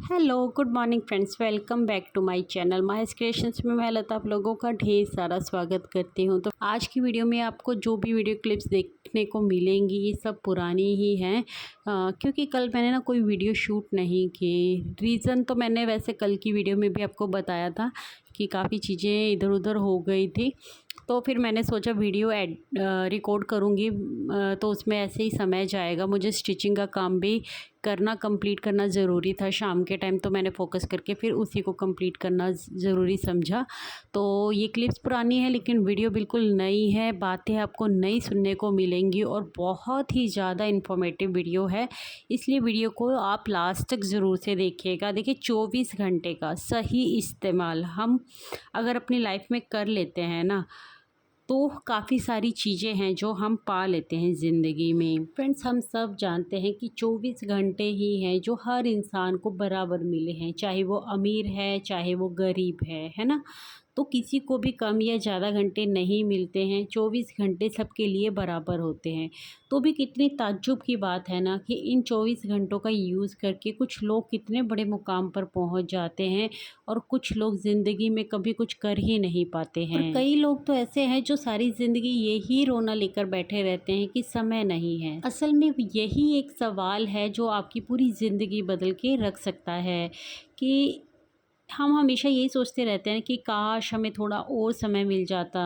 Hello good morning friends, welcome back to my channel Mahis creations में मैं लता आप लोगों का ढेर सारा स्वागत करती हूं। तो आज की वीडियो में आपको जो भी वीडियो क्लिप्स देखने को मिलेंगी ये सब पुरानी ही हैं, क्योंकि कल मैंने ना कोई वीडियो शूट नहीं की। रीज़न तो मैंने वैसे कल की वीडियो में भी आपको बताया था कि काफ़ी चीज़ें इधर उधर हो गई थी, तो फिर मैंने सोचा वीडियो रिकॉर्ड करूँगी, तो उसमें ऐसे ही समय जाएगा। मुझे स्टिचिंग का काम भी कंप्लीट करना ज़रूरी था शाम के टाइम, तो मैंने फ़ोकस करके फिर उसी को कंप्लीट करना ज़रूरी समझा। तो ये क्लिप्स पुरानी है लेकिन वीडियो बिल्कुल नई है, बातें आपको नई सुनने को मिलेंगी और बहुत ही ज़्यादा इन्फॉर्मेटिव वीडियो है, इसलिए वीडियो को आप लास्ट तक ज़रूर से देखिएगा। देखिए 24 घंटे का सही इस्तेमाल हम अगर अपनी लाइफ में कर लेते हैं ना, तो काफ़ी सारी चीज़ें हैं जो हम पा लेते हैं ज़िंदगी में। फ्रेंड्स, हम सब जानते हैं कि 24 घंटे ही हैं जो हर इंसान को बराबर मिले हैं, चाहे वो अमीर है चाहे वो गरीब है ना। तो किसी को भी कम या ज़्यादा घंटे नहीं मिलते हैं, 24 घंटे सबके लिए बराबर होते हैं। तो भी कितनी ताज्जुब की बात है ना कि इन 24 घंटों का यूज़ करके कुछ लोग कितने बड़े मुकाम पर पहुंच जाते हैं और कुछ लोग ज़िंदगी में कभी कुछ कर ही नहीं पाते हैं। और कई लोग तो ऐसे हैं जो सारी ज़िंदगी यही रोना लेकर बैठे रहते हैं कि समय नहीं है। असल में यही एक सवाल है जो आपकी पूरी ज़िंदगी बदल के रख सकता है कि हम हमेशा यही सोचते रहते हैं कि काश हमें थोड़ा और समय मिल जाता।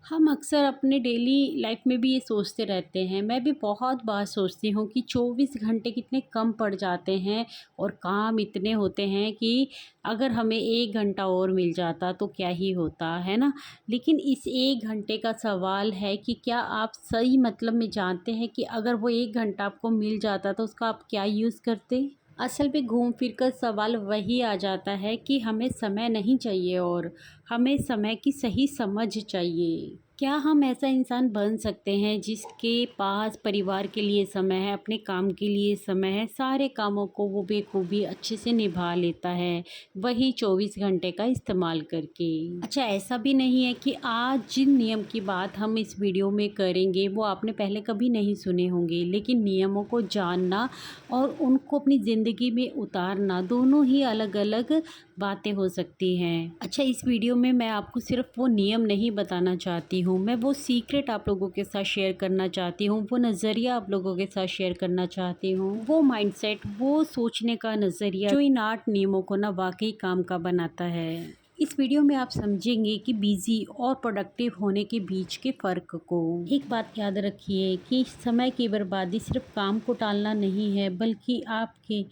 हम अक्सर अपने डेली लाइफ में भी ये सोचते रहते हैं, मैं भी बहुत बार सोचती हूँ कि 24 घंटे कितने कम पड़ जाते हैं और काम इतने होते हैं कि अगर हमें 1 घंटा और मिल जाता तो क्या ही होता, है ना। लेकिन इस 1 घंटे का सवाल है कि क्या आप सही मतलब में जानते हैं कि अगर वो 1 घंटा आपको मिल जाता तो उसका आप क्या यूज़ करते। असल में घूम फिर कर सवाल वही आ जाता है कि हमें समय नहीं चाहिए और हमें समय की सही समझ चाहिए। क्या हम ऐसा इंसान बन सकते हैं जिसके पास परिवार के लिए समय है, अपने काम के लिए समय है, सारे कामों को वो बेखूबी अच्छे से निभा लेता है, वही 24 घंटे का इस्तेमाल करके। अच्छा, ऐसा भी नहीं है कि आज जिन नियम की बात हम इस वीडियो में करेंगे वो आपने पहले कभी नहीं सुने होंगे, लेकिन नियमों को जानना और उनको अपनी ज़िंदगी में उतारना दोनों ही अलग अलग बातें हो सकती हैं। अच्छा, इस वीडियो में मैं आपको सिर्फ वो नियम नहीं बताना चाहती हूँ, मैं वो सीक्रेट आप लोगों के साथ शेयर करना चाहती हूँ, वो नज़रिया आप लोगों के साथ शेयर करना चाहती हूँ, वो माइंडसेट, वो सोचने का नज़रिया जो इन 8 नियमों को ना वाकई काम का बनाता है। इस वीडियो में आप समझेंगे कि बिजी और प्रोडक्टिव होने के बीच के फ़र्क को। एक बात याद रखिए कि समय की बर्बादी सिर्फ काम को टालना नहीं है, बल्कि आपके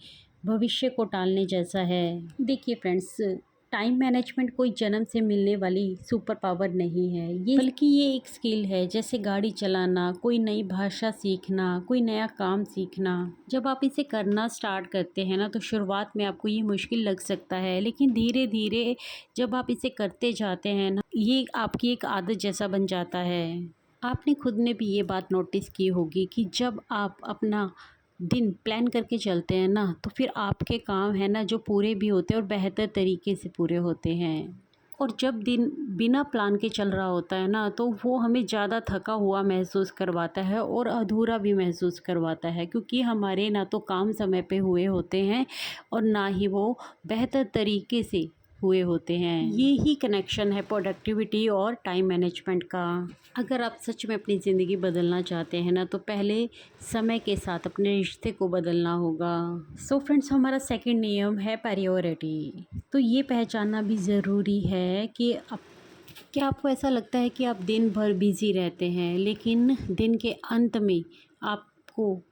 भविष्य को टालने जैसा है। देखिए फ्रेंड्स, टाइम मैनेजमेंट कोई जन्म से मिलने वाली सुपर पावर नहीं है, ये बल्कि ये एक स्किल है, जैसे गाड़ी चलाना, कोई नई भाषा सीखना, कोई नया काम सीखना। जब आप इसे करना स्टार्ट करते हैं ना, तो शुरुआत में आपको ये मुश्किल लग सकता है, लेकिन धीरे धीरे जब आप इसे करते जाते हैं ना, ये आपकी एक आदत जैसा बन जाता है। आपने खुद ने भी ये बात नोटिस की होगी कि जब आप अपना दिन प्लान करके चलते हैं ना, तो फिर आपके काम है ना जो पूरे भी होते हैं और बेहतर तरीके से पूरे होते हैं। और जब दिन बिना प्लान के चल रहा होता है ना, तो वो हमें ज़्यादा थका हुआ महसूस करवाता है और अधूरा भी महसूस करवाता है, क्योंकि हमारे ना तो काम समय पे हुए होते हैं और ना ही वो बेहतर तरीके से हुए होते हैं। ये ही कनेक्शन है प्रोडक्टिविटी और टाइम मैनेजमेंट का। अगर आप सच में अपनी ज़िंदगी बदलना चाहते हैं ना, तो पहले समय के साथ अपने रिश्ते को बदलना होगा। सो फ्रेंड्स, हमारा सेकंड नियम है प्रायोरिटी। तो ये पहचानना भी ज़रूरी है कि क्या आपको ऐसा लगता है कि आप दिन भर बिज़ी रहते हैं, लेकिन दिन के अंत में आपको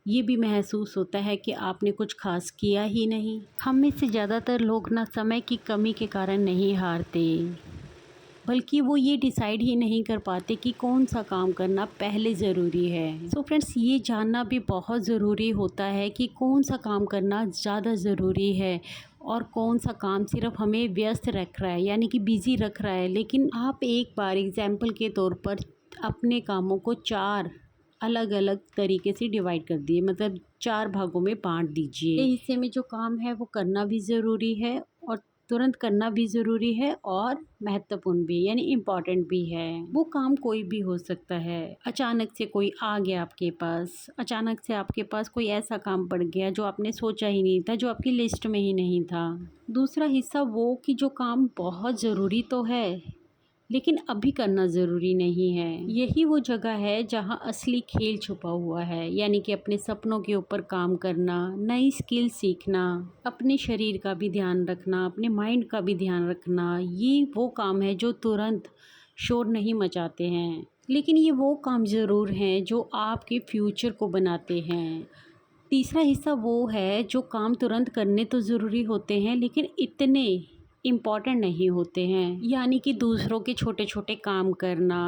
ये भी महसूस होता है कि आपने कुछ खास किया ही नहीं। हम में से ज़्यादातर लोग ना समय की कमी के कारण नहीं हारते, बल्कि वो ये डिसाइड ही नहीं कर पाते कि कौन सा काम करना पहले ज़रूरी है। सो फ्रेंड्स, ये जानना भी बहुत ज़रूरी होता है कि कौन सा काम करना ज़्यादा ज़रूरी है और कौन सा काम सिर्फ हमें व्यस्त रख रहा है, यानी कि बिज़ी रख रहा है। लेकिन आप एक बार एग्जाम्पल के तौर पर अपने कामों को 4 अलग अलग तरीके से डिवाइड कर दिए, मतलब 4 भागों में बांट दीजिए। हिस्से में जो काम है वो करना भी ज़रूरी है और तुरंत करना भी ज़रूरी है और महत्वपूर्ण भी, यानी इम्पॉर्टेंट भी है। वो काम कोई भी हो सकता है। अचानक से कोई आ गया आपके पास, अचानक से आपके पास कोई ऐसा काम पड़ गया जो आपने सोचा ही नहीं था, जो आपकी लिस्ट में ही नहीं था। दूसरा हिस्सा वो कि जो काम बहुत ज़रूरी तो है लेकिन अभी करना ज़रूरी नहीं है। यही वो जगह है जहाँ असली खेल छुपा हुआ है, यानी कि अपने सपनों के ऊपर काम करना, नई स्किल सीखना, अपने शरीर का भी ध्यान रखना, अपने माइंड का भी ध्यान रखना। ये वो काम है जो तुरंत शोर नहीं मचाते हैं, लेकिन ये वो काम ज़रूर हैं जो आपके फ्यूचर को बनाते हैं। तीसरा हिस्सा वो है जो काम तुरंत करने तो ज़रूरी होते हैं लेकिन इतने इम्पॉर्टेंट नहीं होते हैं, यानी कि दूसरों के छोटे छोटे काम करना,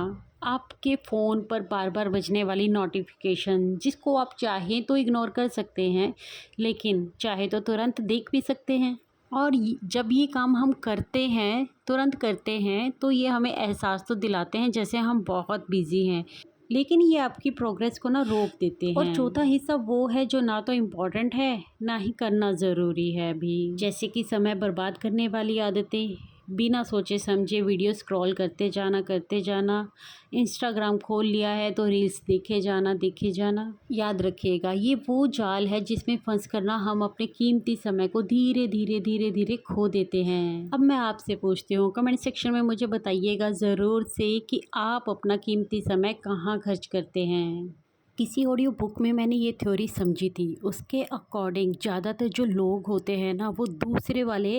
आपके फ़ोन पर बार बार बजने वाली नोटिफिकेशन जिसको आप चाहें तो इग्नोर कर सकते हैं लेकिन चाहे तो तुरंत देख भी सकते हैं। और जब ये काम हम करते हैं, तुरंत करते हैं, तो ये हमें एहसास तो दिलाते हैं जैसे हम बहुत बिजी हैं, लेकिन ये आपकी प्रोग्रेस को ना रोक देते हैं। और चौथा हिस्सा वो है जो ना तो इम्पोर्टेंट है ना ही करना ज़रूरी है अभी, जैसे कि समय बर्बाद करने वाली आदतें, बिना सोचे समझे वीडियो स्क्रॉल करते जाना, इंस्टाग्राम खोल लिया है तो रील्स देखे जाना। याद रखिएगा ये वो जाल है जिसमें फंस कर ना हम अपने कीमती समय को धीरे धीरे खो देते हैं। अब मैं आपसे पूछती हूँ, कमेंट सेक्शन में मुझे बताइएगा ज़रूर से कि आप अपना कीमती समय कहाँ खर्च करते हैं। किसी ऑडियो बुक में मैंने ये थ्योरी समझी थी, उसके अकॉर्डिंग ज़्यादातर जो लोग होते हैं ना वो दूसरे वाले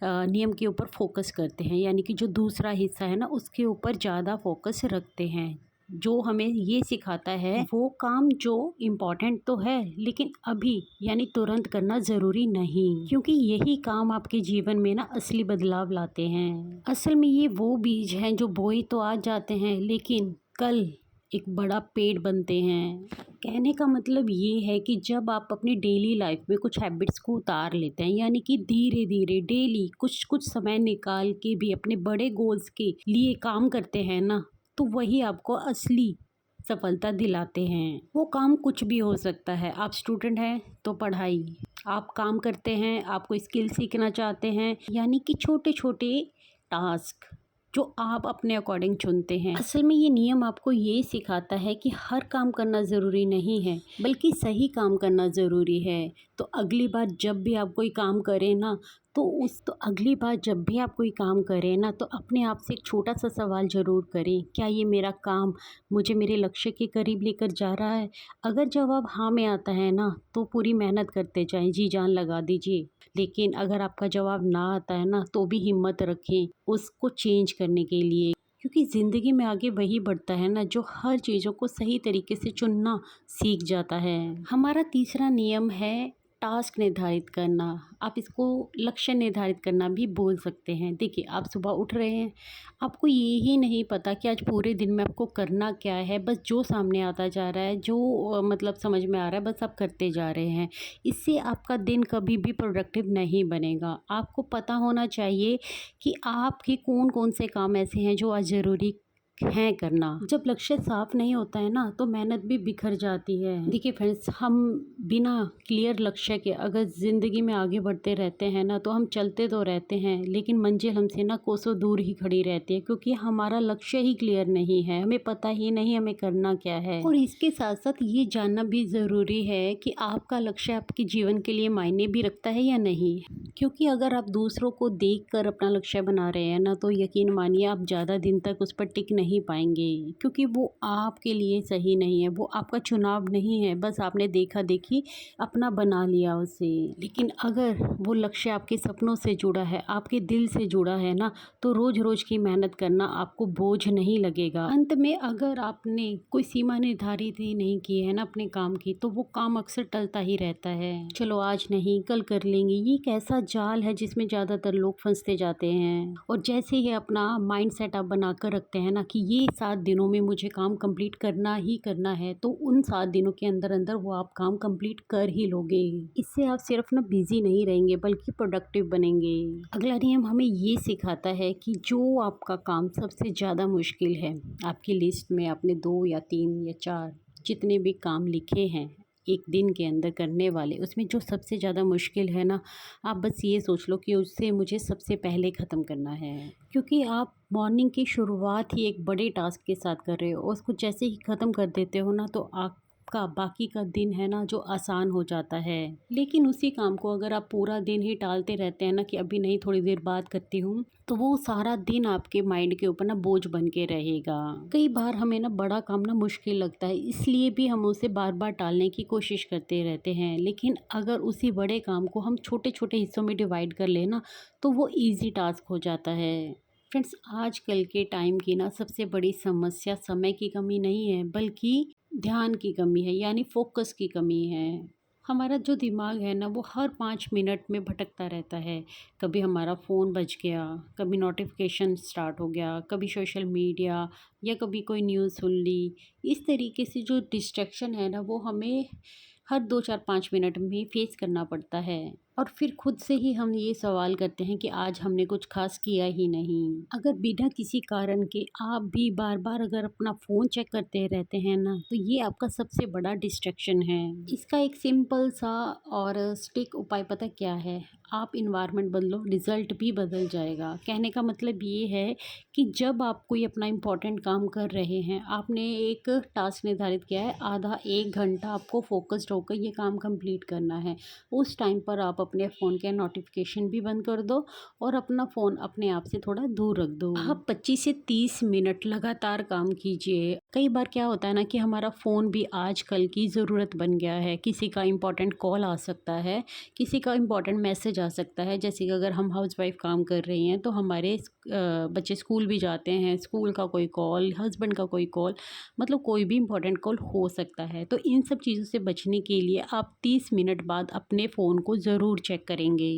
नियम के ऊपर फोकस करते हैं, यानी कि जो दूसरा हिस्सा है ना उसके ऊपर ज़्यादा फोकस रखते हैं, जो हमें ये सिखाता है वो काम जो इम्पोर्टेंट तो है लेकिन अभी यानी तुरंत करना ज़रूरी नहीं, क्योंकि यही काम आपके जीवन में ना असली बदलाव लाते हैं। असल में ये वो बीज हैं जो बोए तो आज जाते हैं लेकिन कल एक बड़ा पेड़ बनते हैं। कहने का मतलब ये है कि जब आप अपनी डेली लाइफ में कुछ हैबिट्स को उतार लेते हैं, यानी कि धीरे धीरे डेली कुछ समय निकाल के भी अपने बड़े गोल्स के लिए काम करते हैं ना, तो वही आपको असली सफलता दिलाते हैं। वो काम कुछ भी हो सकता है। आप स्टूडेंट हैं तो पढ़ाई, आप काम करते हैं, आप कोई स्किल सीखना चाहते हैं, यानी कि छोटे छोटे टास्क जो आप अपने अकॉर्डिंग चुनते हैं। असल में ये नियम आपको ये सिखाता है कि हर काम करना ज़रूरी नहीं है बल्कि सही काम करना ज़रूरी है। तो अगली बार जब भी आप कोई काम करें ना तो अपने आप से एक छोटा सा सवाल ज़रूर करें, क्या ये मेरा काम मुझे मेरे लक्ष्य के करीब लेकर जा रहा है। अगर जवाब हाँ में आता है ना तो पूरी मेहनत करते जाएं, जी जान लगा दीजिए। लेकिन अगर आपका जवाब ना आता है ना तो भी हिम्मत रखें उसको चेंज करने के लिए, क्योंकि ज़िंदगी में आगे वही बढ़ता है ना जो हर चीज़ों को सही तरीके से चुनना सीख जाता है। हमारा तीसरा नियम है टास्क निर्धारित करना। आप इसको लक्ष्य निर्धारित करना भी बोल सकते हैं। देखिए, आप सुबह उठ रहे हैं, आपको ये ही नहीं पता कि आज पूरे दिन में आपको करना क्या है, बस जो सामने आता जा रहा है, जो मतलब समझ में आ रहा है, बस आप करते जा रहे हैं। इससे आपका दिन कभी भी प्रोडक्टिव नहीं बनेगा। आपको पता होना चाहिए कि आपके कौन कौन से काम ऐसे हैं जो आज ज़रूरी है करना। जब लक्ष्य साफ नहीं होता है ना तो मेहनत भी बिखर जाती है। देखिए फ्रेंड्स, हम बिना क्लियर लक्ष्य के अगर ज़िंदगी में आगे बढ़ते रहते हैं ना तो हम चलते तो रहते हैं लेकिन मंजिल हमसे ना कोसों दूर ही खड़ी रहती है, क्योंकि हमारा लक्ष्य ही क्लियर नहीं है, हमें पता ही नहीं हमें करना क्या है। और इसके साथ साथ ये जानना भी ज़रूरी है कि आपका लक्ष्य आपके जीवन के लिए मायने भी रखता है या नहीं, क्योंकि अगर आप दूसरों को देख कर अपना लक्ष्य बना रहे हैं ना तो यकीन मानिए आप ज़्यादा दिन तक उस पर टिक नहीं पाएंगे, क्योंकि वो आपके लिए सही नहीं है, वो आपका चुनाव नहीं है, बस आपने देखा देखी अपना बना लिया उसे। लेकिन अगर वो लक्ष्य आपके सपनों से जुड़ा है, आपके दिल से जुड़ा है ना, तो रोज़ रोज़ की मेहनत करना आपको बोझ नहीं लगेगा। अंत में अगर आपने कोई सीमा निर्धारित ही नहीं की है ना अपने काम की, तो वो काम अक्सर टलता ही रहता है। चलो आज नहीं कल कर लेंगे, ये एक ऐसा जाल है जिसमें ज़्यादातर लोग फंसते जाते हैं। और जैसे ही अपना माइंड सेट आप बना कर रखते हैं ना कि ये 7 दिनों में मुझे काम कंप्लीट करना ही करना है, तो उन 7 दिनों के अंदर अंदर वो आप काम कंप्लीट कर ही लोगे। इससे आप सिर्फ ना बिजी नहीं रहेंगे बल्कि प्रोडक्टिव बनेंगे। अगला नियम हमें ये सिखाता है कि जो आपका काम सबसे ज़्यादा मुश्किल है, आपकी लिस्ट में आपने 2 या 3 या 4 जितने भी काम लिखे हैं, एक दिन के अंदर करने वाले, उसमें जो सबसे ज़्यादा मुश्किल है ना, आप बस ये सोच लो कि उससे मुझे सबसे पहले ख़त्म करना है। क्योंकि आप मॉर्निंग की शुरुआत ही एक बड़े टास्क के साथ कर रहे हो और उसको जैसे ही ख़त्म कर देते हो ना, तो आपका बाकी का दिन है ना जो आसान हो जाता है। लेकिन उसी काम को अगर आप पूरा दिन ही टालते रहते हैं ना कि अभी नहीं, थोड़ी देर बाद करती हूँ, तो वो सारा दिन आपके माइंड के ऊपर ना बोझ बन के रहेगा। कई बार हमें ना बड़ा काम ना मुश्किल लगता है, इसलिए भी हम उसे बार बार टालने की कोशिश करते रहते हैं। लेकिन अगर उसी बड़े काम को हम छोटे छोटे हिस्सों में डिवाइड कर लें ना, तो वो ईजी टास्क हो जाता है। फ्रेंड्स, आजकल के टाइम की ना सबसे बड़ी समस्या समय की कमी नहीं है, बल्कि ध्यान की कमी है, यानी फोकस की कमी है। हमारा जो दिमाग है ना, वो हर 5 मिनट में भटकता रहता है। कभी हमारा फ़ोन बज गया, कभी नोटिफिकेशन स्टार्ट हो गया, कभी सोशल मीडिया, या कभी कोई न्यूज़ सुन ली। इस तरीके से जो डिस्ट्रैक्शन है ना, वो हमें हर 2 4 5 मिनट में फेस करना पड़ता है। और फिर खुद से ही हम ये सवाल करते हैं कि आज हमने कुछ खास किया ही नहीं। अगर बिना किसी कारण के आप भी बार बार अगर अपना फ़ोन चेक करते रहते हैं ना, तो ये आपका सबसे बड़ा डिस्ट्रैक्शन है। इसका एक सिंपल सा और स्टिक उपाय पता क्या है? आप इन्वायरमेंट बदलो, रिजल्ट भी बदल जाएगा। कहने का मतलब ये है कि जब आप कोई अपना इम्पोर्टेंट काम कर रहे हैं, आपने एक टास्क निर्धारित किया है, आधा 1 घंटा आपको फोकस्ड होकर ये काम कंप्लीट करना है। उस टाइम पर आप अपने फ़ोन के नोटिफिकेशन भी बंद कर दो और अपना फ़ोन अपने आप से थोड़ा दूर रख दो। आप 25 से 30 मिनट लगातार काम कीजिए। कई बार क्या होता है ना कि हमारा फ़ोन भी आजकल की ज़रूरत बन गया है। किसी का इम्पोर्टेंट कॉल आ सकता है, किसी का इम्पोर्टेंट मैसेज आ सकता है। जैसे कि अगर हम हाउसवाइफ काम कर रही हैं, तो हमारे बच्चे स्कूल भी जाते हैं, स्कूल का कोई कॉल, हस्बैंड का कोई कॉल, मतलब कोई भी इम्पोर्टेंट कॉल हो सकता है। तो इन सब चीज़ों से बचने के लिए आप 30 मिनट बाद अपने फ़ोन को ज़रूर चेक करेंगे।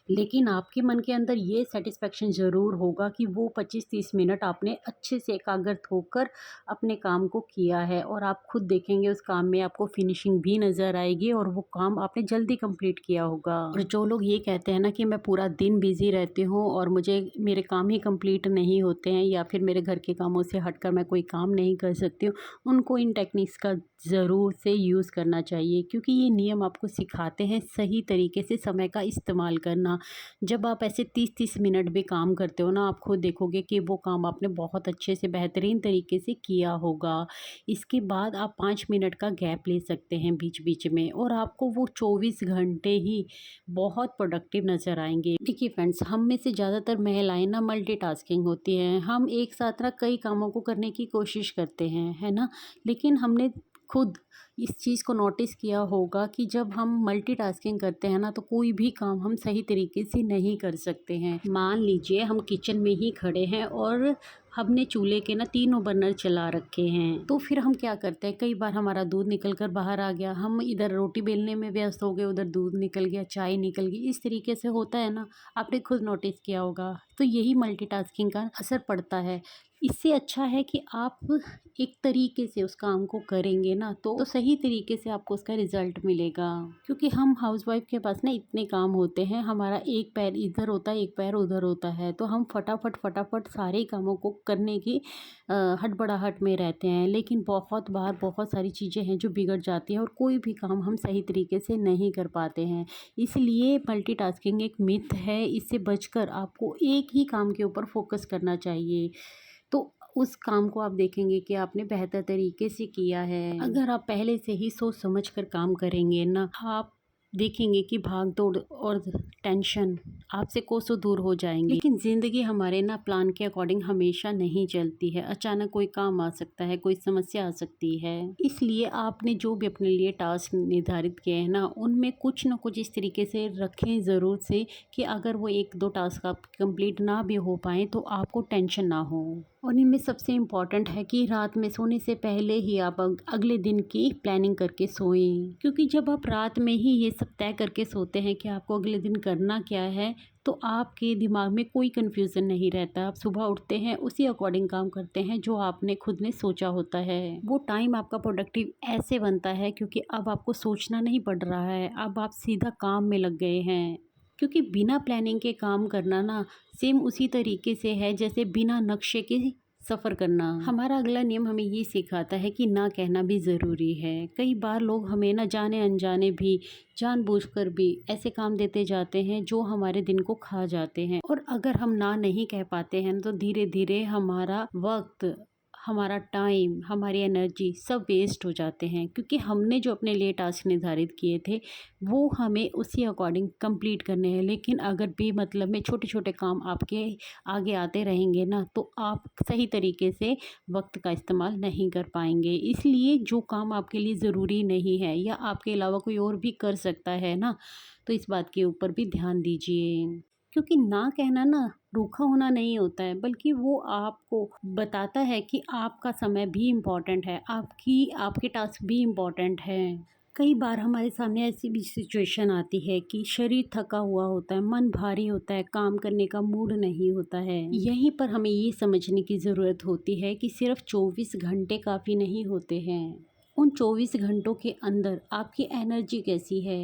लेकिन आपके मन के अंदर ये सेटिस्फेक्शन ज़रूर होगा कि वो 25-30 मिनट आपने अच्छे से एकाग्रत होकर अपने काम को किया है, और आप खुद देखेंगे उस काम में आपको फिनिशिंग भी नज़र आएगी और वो काम आपने जल्दी कंप्लीट किया होगा। और जो लोग ये कहते हैं ना कि मैं पूरा दिन बिज़ी रहती हूँ और मुझे मेरे काम ही कंप्लीट नहीं होते हैं, या फिर मेरे घर के कामों से हटकर मैं कोई काम नहीं कर सकती हूँ, उनको इन टेक्निक्स का ज़रूर से यूज़ करना चाहिए, क्योंकि ये नियम आपको सिखाते हैं सही तरीके से समय का इस्तेमाल करना। जब आप ऐसे 30-30 मिनट भी काम करते हो ना, आप खुद देखोगे कि वो काम आपने बहुत अच्छे से बेहतरीन तरीके से किया होगा। इसके बाद आप 5 मिनट का गैप ले सकते हैं बीच बीच में, और आपको वो 24 घंटे ही बहुत प्रोडक्टिव नज़र आएंगे। देखिए फ्रेंड्स, हम में से ज़्यादातर महिलाएं ना मल्टीटास्किंग होती हैं। हम एक साथ ना कई कामों को करने की कोशिश करते हैं, है ना? लेकिन हमने खुद इस चीज़ को नोटिस किया होगा कि जब हम मल्टीटास्किंग करते हैं ना, तो कोई भी काम हम सही तरीके से नहीं कर सकते हैं। मान लीजिए हम किचन में ही खड़े हैं और हमने चूल्हे के ना तीनों बर्नर चला रखे हैं, तो फिर हम क्या करते हैं, कई बार हमारा दूध निकल कर बाहर आ गया, हम इधर रोटी बेलने में व्यस्त हो गए, उधर दूध निकल गया, चाय निकल गई, इस तरीके से होता है ना, आपने खुद नोटिस किया होगा। तो यही मल्टीटास्किंग का असर पड़ता है। इससे अच्छा है कि आप एक तरीके से उस काम को करेंगे ना, तो सही तरीके से आपको उसका रिजल्ट मिलेगा। क्योंकि हम हाउसवाइफ के पास ना इतने काम होते हैं, हमारा एक पैर इधर होता है, एक पैर उधर होता है, तो हम फटाफट सारे कामों को करने की हड़बड़ाहट में रहते हैं। लेकिन बहुत बार बहुत सारी चीज़ें हैं जो बिगड़ जाती हैं और कोई भी काम हम सही तरीके से नहीं कर पाते हैं। इसलिए मल्टीटास्किंग एक मिथ है, इससे बचकर आपको एक ही काम के ऊपर फोकस करना चाहिए। तो उस काम को आप देखेंगे कि आपने बेहतर तरीके से किया है। अगर आप पहले से ही सोच समझ कर काम करेंगे ना, आप देखेंगे कि भाग दौड़ और टेंशन आपसे कोसों दूर हो जाएंगी। लेकिन ज़िंदगी हमारे ना प्लान के अकॉर्डिंग हमेशा नहीं चलती है। अचानक कोई काम आ सकता है, कोई समस्या आ सकती है। इसलिए आपने जो भी अपने लिए टास्क निर्धारित किए हैं ना, उनमें कुछ ना कुछ इस तरीके से रखें ज़रूर से कि अगर वो 1-2 टास्क आप कंप्लीट ना भी हो पाएँ तो आपको टेंशन ना हो। और इनमें सबसे इम्पॉर्टेंट है कि रात में सोने से पहले ही आप अगले दिन की प्लानिंग करके सोएं, क्योंकि जब आप रात में ही ये सब तय करके सोते हैं कि आपको अगले दिन करना क्या है, तो आपके दिमाग में कोई कन्फ्यूज़न नहीं रहता। आप सुबह उठते हैं, उसी अकॉर्डिंग काम करते हैं जो आपने खुद ने सोचा होता है। वो टाइम आपका प्रोडक्टिव ऐसे बनता है क्योंकि अब आपको सोचना नहीं पड़ रहा है, अब आप सीधा काम में लग गए हैं। क्योंकि बिना प्लानिंग के काम करना ना सेम उसी तरीके से है जैसे बिना नक्शे के सफ़र करना। हमारा अगला नियम हमें ये सिखाता है कि ना कहना भी ज़रूरी है। कई बार लोग हमें ना जाने अनजाने भी, जानबूझकर भी ऐसे काम देते जाते हैं जो हमारे दिन को खा जाते हैं, और अगर हम ना नहीं कह पाते हैं तो धीरे धीरे हमारा वक्त, हमारा टाइम, हमारी एनर्जी सब वेस्ट हो जाते हैं, क्योंकि हमने जो अपने लिए टास्क निर्धारित किए थे वो हमें उसी अकॉर्डिंग कंप्लीट करने हैं। लेकिन अगर बेमतलब में छोटे छोटे काम आपके आगे आते रहेंगे ना, तो आप सही तरीके से वक्त का इस्तेमाल नहीं कर पाएंगे। इसलिए जो काम आपके लिए ज़रूरी नहीं है या आपके अलावा कोई और भी कर सकता है ना, तो इस बात के ऊपर भी ध्यान दीजिए। क्योंकि ना कहना ना रूखा होना नहीं होता है, बल्कि वो आपको बताता है कि आपका समय भी इम्पोर्टेंट है, आपके टास्क भी इम्पोर्टेंट हैं। कई बार हमारे सामने ऐसी भी सिचुएशन आती है कि शरीर थका हुआ होता है, मन भारी होता है, काम करने का मूड नहीं होता है। यहीं पर हमें ये समझने की ज़रूरत होती है कि सिर्फ 24 घंटे काफ़ी नहीं होते हैं। उन 24 घंटों के अंदर आपकी एनर्जी कैसी है,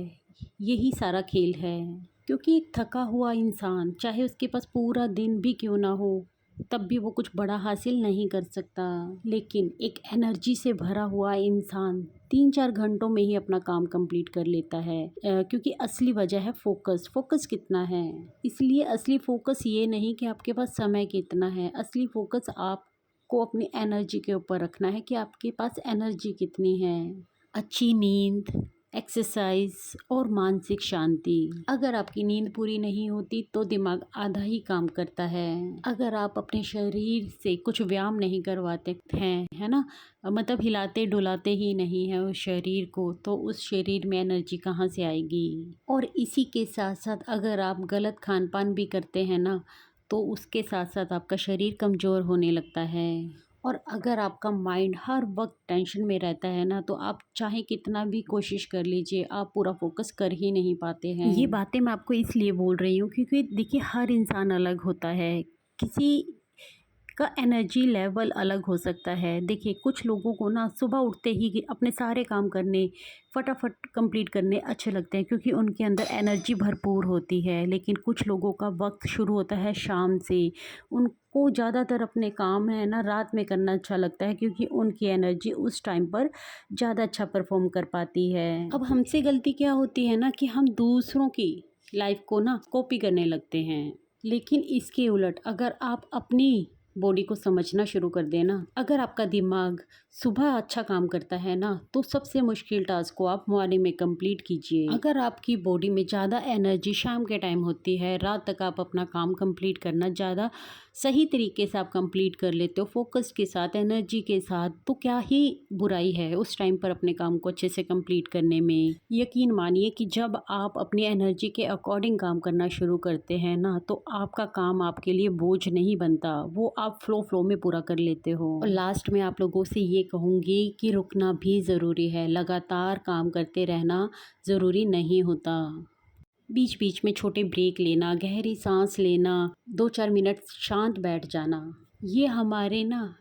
यही सारा खेल है। क्योंकि एक थका हुआ इंसान, चाहे उसके पास पूरा दिन भी क्यों ना हो, तब भी वो कुछ बड़ा हासिल नहीं कर सकता। लेकिन एक एनर्जी से भरा हुआ इंसान 3-4 घंटों में ही अपना काम कंप्लीट कर लेता है। क्योंकि असली वजह है फोकस। फोकस कितना है, इसलिए असली फोकस ये नहीं कि आपके पास समय कितना है, असली फोकस आपको अपनी एनर्जी के ऊपर रखना है कि आपके पास एनर्जी कितनी है। अच्छी नींद, एक्सरसाइज और मानसिक शांति। अगर आपकी नींद पूरी नहीं होती तो दिमाग आधा ही काम करता है। अगर आप अपने शरीर से कुछ व्यायाम नहीं करवाते हैं, है ना, मतलब हिलाते डुलाते ही नहीं है उस शरीर को, तो उस शरीर में एनर्जी कहाँ से आएगी। और इसी के साथ साथ अगर आप गलत खान पान भी करते हैं ना, तो उसके साथ साथ आपका शरीर कमज़ोर होने लगता है। और अगर आपका माइंड हर वक्त टेंशन में रहता है ना, तो आप चाहे कितना भी कोशिश कर लीजिए, आप पूरा फोकस कर ही नहीं पाते हैं। ये बातें मैं आपको इसलिए बोल रही हूँ क्योंकि देखिए हर इंसान अलग होता है, किसी का एनर्जी लेवल अलग हो सकता है। देखिए कुछ लोगों को ना सुबह उठते ही अपने सारे काम करने, फटाफट कंप्लीट करने अच्छे लगते हैं क्योंकि उनके अंदर एनर्जी भरपूर होती है। लेकिन कुछ लोगों का वक्त शुरू होता है शाम से, उनको ज़्यादातर अपने काम है ना रात में करना अच्छा लगता है, क्योंकि उनकी एनर्जी उस टाइम पर ज़्यादा अच्छा परफॉर्म कर पाती है। अब हमसे गलती क्या होती है ना कि हम दूसरों की लाइफ को ना कॉपी करने लगते हैं। लेकिन इसके उलट अगर आप अपनी बॉडी को समझना शुरू कर देना, अगर आपका दिमाग सुबह अच्छा काम करता है ना, तो सबसे मुश्किल टास्क को आप मॉर्निंग में कंप्लीट कीजिए। अगर आपकी बॉडी में ज़्यादा एनर्जी शाम के टाइम होती है, रात तक आप अपना काम कंप्लीट करना ज़्यादा सही तरीके से आप कंप्लीट कर लेते हो फोकस के साथ, एनर्जी के साथ, तो क्या ही बुराई है उस टाइम पर अपने काम को अच्छे से कंप्लीट करने में। यकीन मानिए कि जब आप अपनी एनर्जी के अकॉर्डिंग काम करना शुरू करते हैं ना, तो आपका काम आपके लिए बोझ नहीं बनता, वो आप फ्लो में पूरा कर लेते हो। और लास्ट में आप लोगों से ये कहूँगी कि रुकना भी ज़रूरी है, लगातार काम करते रहना ज़रूरी नहीं होता। बीच बीच में छोटे ब्रेक लेना, गहरी सांस लेना, 2-4 मिनट शांत बैठ जाना, ये हमारे ना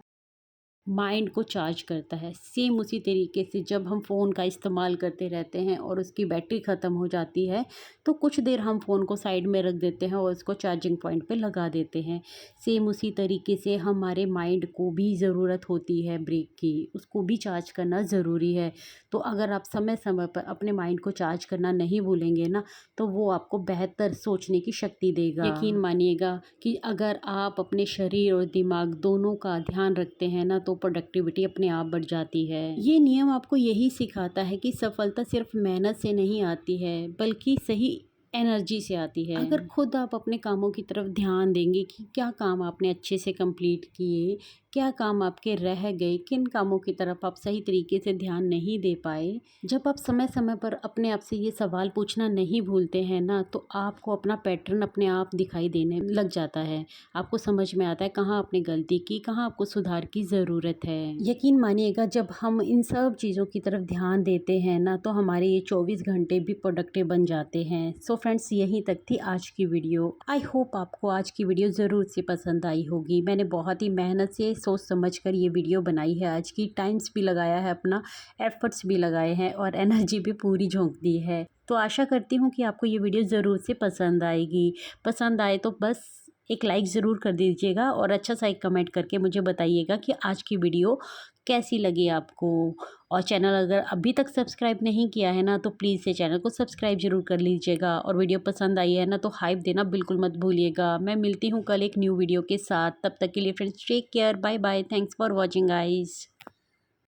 माइंड को चार्ज करता है। सेम उसी तरीके से जब हम फ़ोन का इस्तेमाल करते रहते हैं और उसकी बैटरी ख़त्म हो जाती है, तो कुछ देर हम फ़ोन को साइड में रख देते हैं और उसको चार्जिंग पॉइंट पे लगा देते हैं। सेम उसी तरीके से हमारे माइंड को भी ज़रूरत होती है ब्रेक की, उसको भी चार्ज करना ज़रूरी है। तो अगर आप समय समय पर अपने माइंड को चार्ज करना नहीं भूलेंगे ना, तो वो आपको बेहतर सोचने की शक्ति देगा। यकीन मानिएगा कि अगर आप अपने शरीर और दिमाग दोनों का ध्यान रखते हैं ना, तो प्रोडक्टिविटी अपने आप बढ़ जाती है। ये नियम आपको यही सिखाता है कि सफलता सिर्फ मेहनत से नहीं आती है, बल्कि सही एनर्जी से आती है। अगर खुद आप अपने कामों की तरफ ध्यान देंगे कि क्या काम आपने अच्छे से कंप्लीट किए, क्या काम आपके रह गए, किन कामों की तरफ आप सही तरीके से ध्यान नहीं दे पाए, जब आप समय समय पर अपने आप से ये सवाल पूछना नहीं भूलते हैं ना, तो आपको अपना पैटर्न अपने आप दिखाई देने लग जाता है। आपको समझ में आता है कहाँ आपने गलती की, कहाँ आपको सुधार की ज़रूरत है। यकीन मानिएगा जब हम इन सब चीज़ों की तरफ ध्यान देते हैं ना, तो हमारे ये 24 घंटे भी प्रोडक्टिव बन जाते हैं। सो फ्रेंड्स, यहीं तक थी आज की वीडियो। आई होप आपको आज की वीडियो ज़रूर से पसंद आई होगी। मैंने बहुत ही मेहनत से सोच समझ कर ये वीडियो बनाई है। आज की टाइम्स भी लगाया है, अपना एफर्ट्स भी लगाए हैं और एनर्जी भी पूरी झोंक दी है। तो आशा करती हूँ कि आपको ये वीडियो ज़रूर से पसंद आएगी। पसंद आए तो बस एक लाइक ज़रूर कर दीजिएगा और अच्छा सा एक कमेंट करके मुझे बताइएगा कि आज की वीडियो कैसी लगी आपको। और चैनल अगर अभी तक सब्सक्राइब नहीं किया है ना, तो प्लीज़ से चैनल को सब्सक्राइब ज़रूर कर लीजिएगा। और वीडियो पसंद आई है ना, तो हाइप देना बिल्कुल मत भूलिएगा। मैं मिलती हूँ कल एक न्यू वीडियो के साथ, तब तक के लिए friends take care, bye bye, thanks for watching guys.